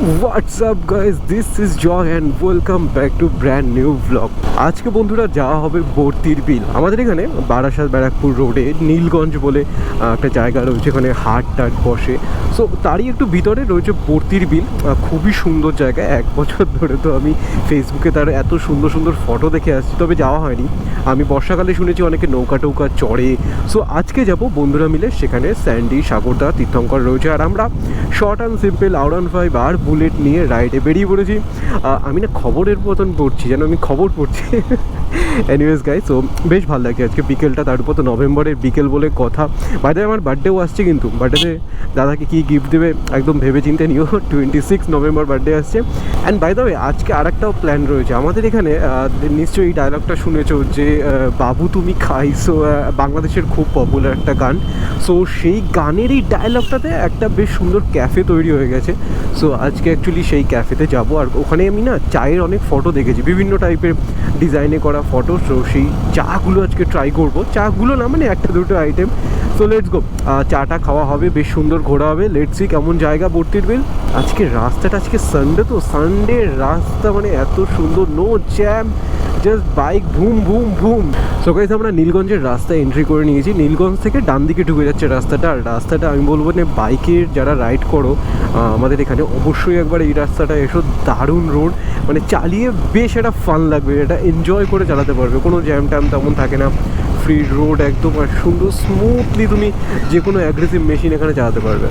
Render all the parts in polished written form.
What's up guys, this is Joy and welcome back to brand new blog. আজকে বন্ধুরা যাওয়া হবে বর্তির বিল। আমাদের এখানে বারাসাত ব্যারাকপুর রোডে নীলগঞ্জ বলে একটা জায়গা রয়েছে, এখানে হাট টাট বসে। সো তারই একটু ভিতরে রয়েছে বর্তির বিল। খুবই সুন্দর জায়গা। 1 বছর ধরে তো আমি ফেসবুকে তার এত সুন্দর সুন্দর ফটো দেখে আসছি, তবে যাওয়া হয়নি। আমি বর্ষাকালে শুনেছি অনেকে নৌকা টৌকা চড়ে। সো আজকে যাব বন্ধুরা মিলে সেখানে। স্যান্ডি, সাগরদা, তীর্থঙ্কর রয়েছে, আর আমরা শর্ট অ্যান্ড সিম্পল R15 আর বুলেট নিয়ে রাইডে বেরিয়ে পড়েছি। আমি না খবরের মতন পড়ছি, যেন আমি খবর পড়ছি। এনিওয়েজ গাইস, তো বেশ ভালো লাগে আজকে বিকেলটা। তার উপর তো নভেম্বরের বিকেল বলে কথা। বাইরে আমার বার্থডেও আসছে, কিন্তু বার্থডেতে দাদাকে কী গিফট দেবে একদম ভেবে চিন্তে নিও। 26 নভেম্বর বার্থডে আসছে। অ্যান্ড বাই দ্য ওয়ে আজকে আরেকটাও প্ল্যান রয়েছে আমাদের এখানে। নিশ্চয়ই এই ডায়লগটা শুনেছো যে বাবু তুমি খাই। সো বাংলাদেশের খুব পপুলার একটা গান। সো সেই গানের এই ডায়লগটাতে একটা বেশ সুন্দর ক্যাফে তৈরি হয়ে গেছে। সো আজকে অ্যাকচুয়ালি সেই ক্যাফেতে যাব। আর ওখানে আমি না চায়ের অনেক ফটো দেখেছি, বিভিন্ন টাইপের ডিজাইনে করা ফটো। সো সেই চাগুলো আজকে ট্রাই করবো। চাগুলো না মানে একটা দুটো আইটেম। সো লেটস গো, চাটা খাওয়া হবে, বেশ সুন্দর ঘোরা হবে। লেটস সি কেমন জায়গা বর্তির বিল। আজকে রাস্তাটা, আজকে সানডে তো, সানডে রাস্তা মানে এত সুন্দর, নো জ্যাম, জাস্ট বাইক ভুম ভুম ভুম। সো গাইস, আমরা নীলগঞ্জের রাস্তায় এন্ট্রি করে নিয়েছি। নীলগঞ্জ থেকে ডান দিকে ঢুকে যাচ্ছে রাস্তাটা। আর রাস্তাটা আমি বলবো না, বাইকের যারা রাইড করো আমাদের এখানে অবশ্যই একবার এই রাস্তাটা এসো। দারুণ রোড, মানে চালিয়ে বেশ একটা ফান লাগবে, এটা এনজয় করে চালাতে পারবে। কোনো জ্যাম ট্যাম তেমন থাকে না, ফ্রি রোড একদম, আর সুন্দর স্মুথলি তুমি যে কোনো অ্যাগ্রেসিভ মেশিন এখানে চালাতে পারবে।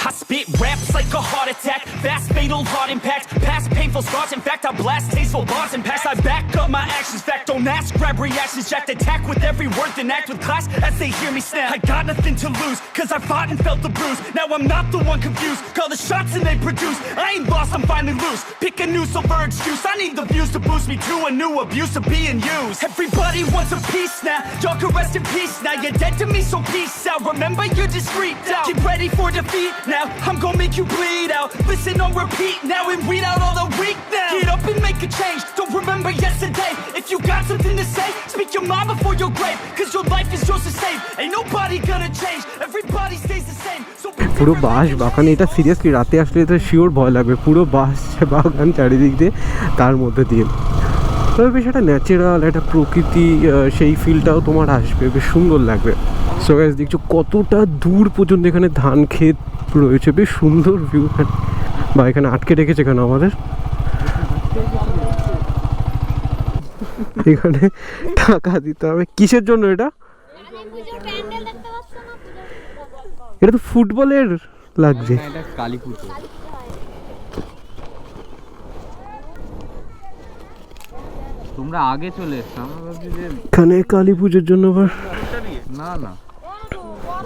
I spit raps like a heart attack, fast fatal heart impact, past painful scars. In fact, I blast tasteful bars and pass. I back up my actions, fact don't ask, grab reactions, jacked attack with every word, then act with class as they hear me snap. I got nothing to lose, cause I fought and felt the bruise. Now I'm not the one confused, call the shots and they produce. I ain't lost, I'm finally loose, pick a new silver excuse. I need the views to boost me to a new abuse of being used. Everybody wants a piece now, y'all can rest in peace now. You're dead to me, so peace out. Remember you're discreet now, get ready for defeat now. I'm gonna make you bleed out. Listen on repeat now and weed out all the weak now. Get up and make a change. Don't remember yesterday. If you got something to say, speak your mind before your grave. Cause your life is yours to save. Ain't nobody gonna change. Everybody stays the same. So পুরো বাঁশ বাগান, এটা seriously রাতে আসলে তো sure ভয় লাগবে। পুরো বাঁশ বাগান চারিদিক দিয়ে, তার মধ্যে দিয়ে তবে বেশ একটা ন্যাচারাল একটা প্রকৃতি, সেই ফিলটাও তোমার আসবে, বেশ সুন্দর লাগবে। সো গাইস, দেখছো কতটা দূর পর্যন্ত এখানে ধান ক্ষেত রয়েছে, বেশ সুন্দর ভিউ। বা এখানে আটকে রেখেছে কেন আমাদের? এখানে টাকা দিতে হবে কিসের জন্য? এটা এটা তো ফুটবলের লাগছে। কালী পুজো, তোমরা আগে চলে এসছো। আমরা ভাবছি যে এখানে কালী পুজোর জন্য আবার না না,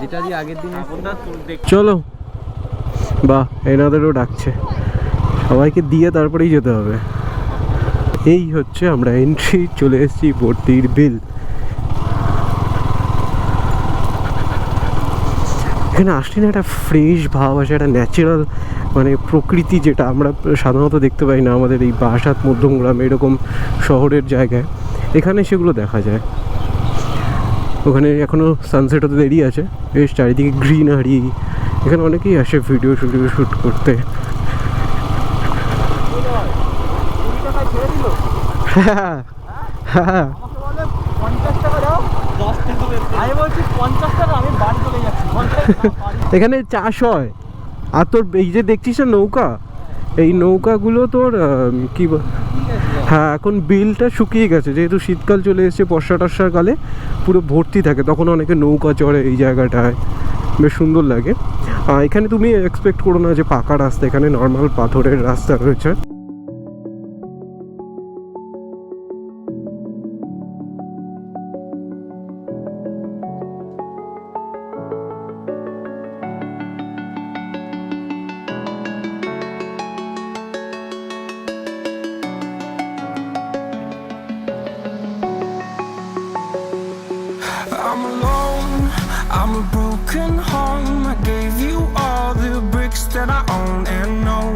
যেটা দিয়ে আগের দিন চলো। বাহ, এনাদেরও ডাকছে, সবাইকে দিয়ে তারপরেই যেতে হবে। এই হচ্ছে আমরা এন্ট্রি, চলে এসেছি বর্তির বিল। এখানে আসলে না একটা ফ্রেশ ভাব আসে, একটা ন্যাচারাল মানে প্রকৃতি, যেটা আমরা সাধারণত দেখতে পাই না আমাদের এই বারাসাত মধ্যমগ্রাম এরকম শহরের জায়গায়। এখানে সেগুলো দেখা যায়। ওখানে এখনও সানসেট হতে দেরি আছে, বেশ চারিদিকে গ্রিনারি। এখানে অনেকেই আসে ভিডিও শ্যুট করতে। হ্যাঁ হ্যাঁ, এখানে চাষ হয়। আর তোর এই যে দেখছিস না নৌকা, এই নৌকাগুলো তোর কি, হ্যাঁ এখন বিলটা শুকিয়ে গেছে, যেহেতু শীতকাল চলে এসেছে, বর্ষা টর্ষার কালে পুরো ভর্তি থাকে, তখন অনেকে নৌকা চড়ে এই জায়গাটায়, বেশ সুন্দর লাগে। এখানে তুমি এক্সপেক্ট করো না যে পাকা রাস্তা, এখানে নর্মাল পাথরের রাস্তা রয়েছে। I'm alone, I'm a broken home. I gave you all the bricks that I own and know.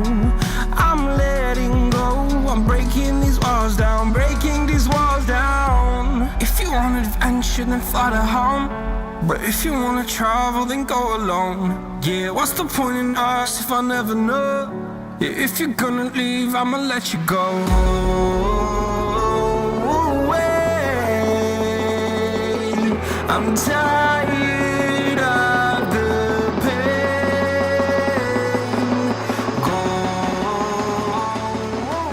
I'm letting go, I'm breaking these walls down, breaking these walls down. If you wanted adventure, then fly to home. But if you wanna travel, then go alone. Yeah, what's the point in us if I never know? Yeah, if you're gonna leave, I'ma let you go. I'm tired of the pain. Go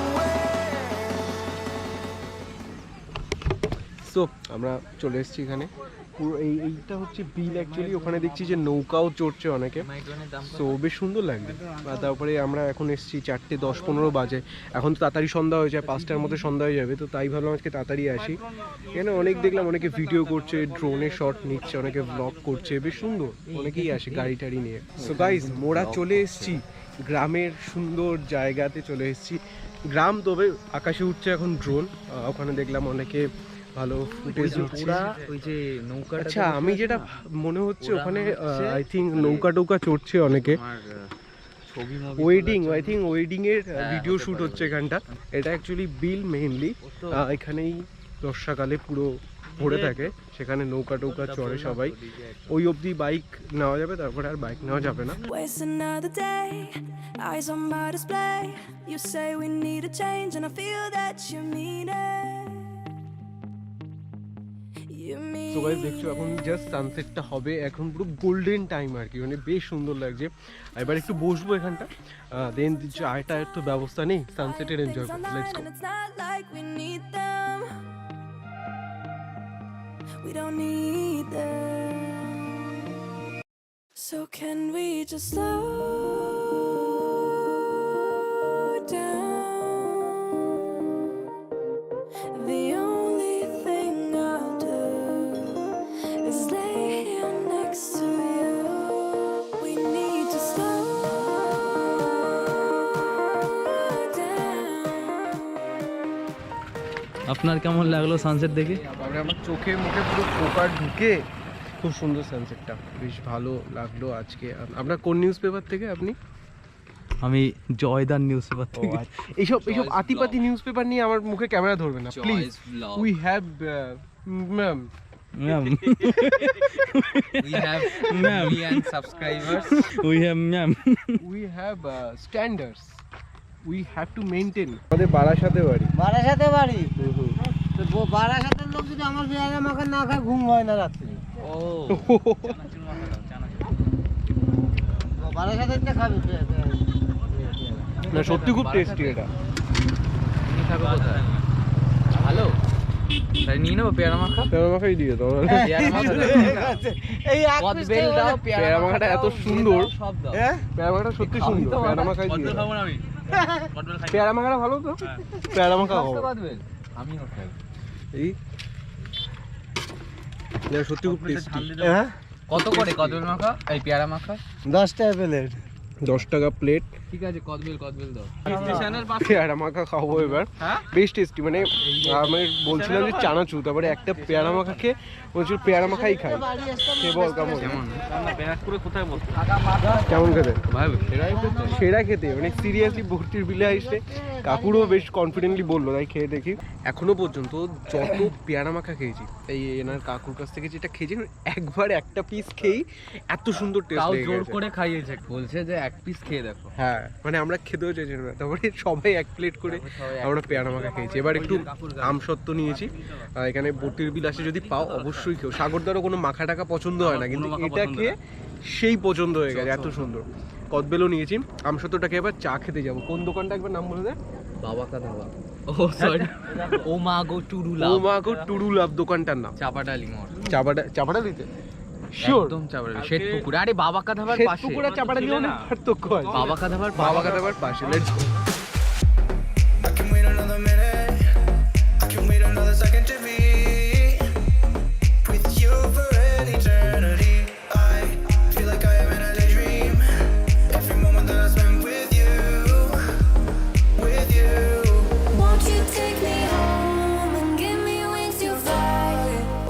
away. So আমরা চলে এসেছি এখানে। পুরো এইটা হচ্ছে বিল actually. ওখানে দেখছি যে নৌকাও চড়ছে অনেকে, সো বেশ সুন্দর লাগবে। আর তারপরে আমরা এখন এসেছি 4:10-15 বাজে। এখন তো তাড়াতাড়ি সন্ধ্যা হয়ে যায়, 5টার মধ্যে সন্ধ্যা হয়ে যাবে, তো তাই ভাবলাম আজকে তাড়াতাড়ি আসি। এখানে অনেক দেখলাম অনেকে ভিডিও করছে, ড্রোনে শট নিচ্ছে, অনেকে ব্লগ করছে, বেশ সুন্দর। অনেকেই আসে গাড়ি টাড়ি নিয়ে। সো গাইজ, মোরা চলে এসেছি গ্রামের সুন্দর জায়গাতে চলে এসেছি। গ্রাম, তবে আকাশে উঠছে এখন ড্রোন। ওখানে দেখলাম অনেকে ভালো ফুটেজ উঠছে। ওই যে নৌকা, আচ্ছা, আমি যেটা মনে হচ্ছে ওখানে আই থিঙ্ক নৌকা টৌকা চড়ছে অনেকে। ওয়েডিং এর ভিডিও শুট হচ্ছে এখানটা। এটা অ্যাকচুয়ালি বিল মেইনলি। এখানেই বর্ষাকালে পুরো ভরে থাকে, সেখানে নৌকা টৌকা চড়ে সবাই। ওই অবধি বাইক নেওয়া যাবে, তারপরে আর বাইক নেওয়া যাবে না। Waste another day, eyes on my display. You say we need a change, and I feel that you mean it. তো গাইস, দেখছো এখন জাস্ট সানসেটটা হবে, এখন পুরো গোল্ডেন টাইম আর কি, মানে বেশ সুন্দর লাগছে। এবার একটু বসবো এখানটা, দেন চায়টা তো ব্যবস্থা নেই, সানসেটের এনজয় করবো। Let's go. It's not like we need them. We don't need them. So can we just slow down? The only thing I'll do is lay here next to you. We need to slow down. আপনার কেমন লাগলো sunset দেখে? তারপরে আমার চোখে মুখে পুরো পোকা ঢুকে খুব সুন্দর সানসেটটা, বেশ ভালো লাগলো আজকে। আপনার কোন নিউজ পেপার থেকে আপনি? আমি জয়দান নিউজ পেপার থেকে। এইসব আতিপাতি নিউজ পেপার নিয়ে আমার মুখে ক্যামেরা ধরবে না please. We have ma'am ma'am We have million subscribers. We have ma'am we have standards, we have to maintain. আমাদের বারাসাতে বাড়ি। বারাসাতে বাড়ি তো বারাসাতের লোক যদি আমার পেয়ারা মাখা না খায় ঘুম হয় না রাত্রে। ও বারাসাতের টা খাবে না, সত্যি খুব টেস্টি এটা। তুমি থাকো কোথায়? হ্যালো, তাই নিয়ে নেবো পেয়ারা মাখা। পেয়ারা মাখাই দিয়ে দাও। পেয়ারা মাখা এই কদবেল দাও, পেয়ারা মাখাটা এত সুন্দর, সব দাও। পেয়ারা মাখাটা সত্যি সুন্দর। পেয়ারা মাখাই দিয়ে দাও। খাবো না আমি, কদবেল খাই। পেয়ারা মাখাটা ভালো তো, পেয়ারা মাখা খাবো। কদবেল আমিও খাই। এই এটা সত্যি খুব টেস্টি। হ্যাঁ কত করে কদবেল মাখা, এই পেয়ারা মাখা? 10 টাকা প্লেট। 10 টাকা প্লেট। ঠিক আছে, কদবেল দাও। পেয়ারা মাখা খাবো এবার, বেশ টেস্টি। মানে আমি বলছিলাম যে চানাচুর, তারপরে একটা পেয়ারা মাখা খেয়ে বলছিল পেয়ারা মাখাই খাই। খেয়ে বল কেমন কেমন খেতে? ভাই সেরা খেতে, মানে সিরিয়াসলি ভর্তির বিলে আসলে কাকুরও বেশ কনফিডেন্টলি বললো, তাই খেয়ে দেখি। এখনো পর্যন্ত যত পেয়ারা মাখা খেয়েছি, এই এনার কাকুর কাছ থেকে যেটা খেয়েছি, একবার একটা পিস খেয়েই এত সুন্দর টেস্ট তাও লেগে জোর গেছে। করে খাইয়েছে, বলছে যে এক পিস খেয়ে দেখো। হ্যাঁ, মানে আমরা খেতেও চাইছিলাম না, তারপরে সবাই এক প্লেট করে আমরা পেয়ারা মাখা খেয়েছি। এবার একটু আমসত্ত্ব নিয়েছি। এখানে বটির বিলাসে যদি পাও অবশ্যই খেও। সাগরদারও কোনো মাখা টাকা পছন্দ হয় না, কিন্তু এটা খেয়ে সেই পছন্দ হয়ে গেছে, এত সুন্দর। কদবেলও নিয়েছি। আমসত্ত্বটাকে এবার চা খেতে যাবো। কোন দোকানটা একবার নাম বলে দেয়? বাবা কা ধাবা। ও সরি, ও মা গো টুরুলা। ও মা গো টুরুলাভ দোকানটার নাম। চাপাডালি মোড়। চাপাডালিতে শিওর? একদম চাপাডালি, শ্বেতপুকুর। আরে বাবা কা ধাবার পাশে। শ্বেতপুকুর আর চাপাডালি অনেক পার্থক্য আছে। বাবা কা ধাবার বাবা কাদাবার পাশে। Let's go. I can wait another minute. I can wait another second to be with you for an eternity. I feel like I am in a daydream. Every moment that I spend with you, with you. Won't you take me home and give me wings to fly?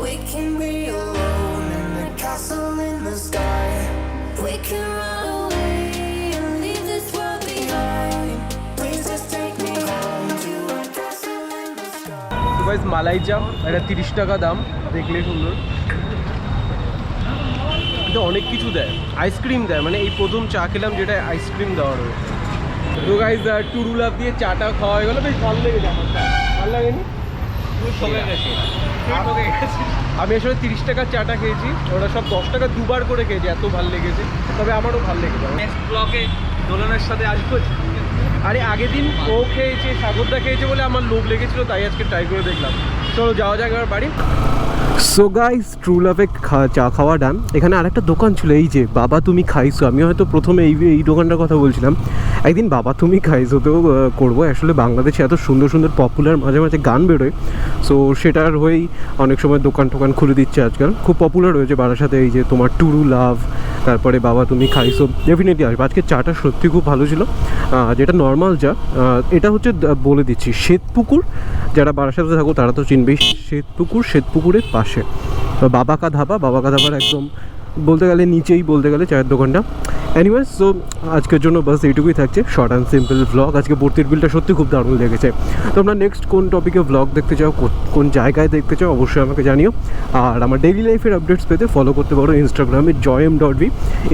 We can be alone in the castle in the sky. We can run away and leave this world behind. Please just take me home to a castle in the sky. তো guys, মালাই চাপ, এটা 30 টাকা দাম, দেখলে সুন্দর। এটা অনেক কিছু দেয়, আইসক্রিম দেয়, মানে এই প্রথম চা খেলাম যেটা আইসক্রিম দেওয়া রয়েছে। তো গাইজ টুরু লাভ দিয়ে চাটা খাওয়া হয়ে গেলো, বেশ ভালো লেগেছে আমার চা, ভালো লাগেনি? আমি আসলে 30 টাকার চাটা খেয়েছি, ওরা সব 10 টাকা দুবার করে খেয়েছি, এত ভালো লেগেছে। তবে আমারও ভালো লেগেছে। নেক্সট ব্লগে দোলনের সাথে আসবো। আরে আগের দিন ও খেয়েছে, সাগরদা খেয়েছে বলে আমার লোভ লেগেছিল, তাই আজকে ট্রাই করে দেখলাম। চলো যাওয়া যাক এবার বাড়ি। সো গাইস, ট্রু লাভে চা খাওয়া ডান। এখানে আরেকটা দোকান ছিল, এই যে বাবা তুমি খাইছো। আমি হয়তো প্রথমে এই দোকানটার কথা বলছিলাম, একদিন বাবা তুমি খাইছোতেও করবো। আসলে বাংলাদেশে এত সুন্দর সুন্দর পপুলার মাঝে মাঝে গান বেরোয়, সো সেটার হয়েই অনেক সময় দোকান টোকান খুলে দিচ্ছে আজকাল। খুব পপুলার হয়েছে বারাসাতে এই যে তোমার টুরু লাভ, তারপরে বাবা তুমি খাইছো। ডেফিনেটলি আসবে। আজকে চাটা সত্যি খুব ভালো ছিল, যেটা নর্মাল চা। এটা হচ্ছে বলে দিচ্ছি, শ্বেতপুকুর, যারা বারাসাতে থাকো তারা তো চিনবেই। শ্বেতপুকুরের পাশে বাবাকা ধাবার একদম বলতে গেলে নিচেই, বলতে গেলে চায়ের দোকানটা। এনিওয়েজ, সো আজকের জন্য বাস এইটুকুই থাকছে, শর্ট অ্যান্ড সিম্পল ভ্লগ। আজকে ভর্তির বিলটা সত্যি খুব দারুণ লেগেছে। তোমরা নেক্সট কোন টপিকে ভ্লগ দেখতে চাও, কোন জায়গায় দেখতে চাও, অবশ্যই আমাকে জানিও। আর আমার ডেইলি লাইফের আপডেটস পেতে ফলো করতে পারো ইনস্টাগ্রামে joym.v।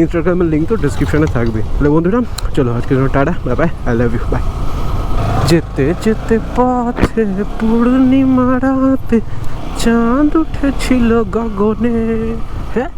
ইনস্টাগ্রামের লিঙ্ক তো ডিসক্রিপশানে থাকবে। তাহলে বন্ধুরা চলো আজকের জন্য টাটা, bye bye, I love you, bye. যেতে যেতে পথে পূর্ণিমা রাতে চাঁদ উঠেছিল গগনে, হ্যাঁ।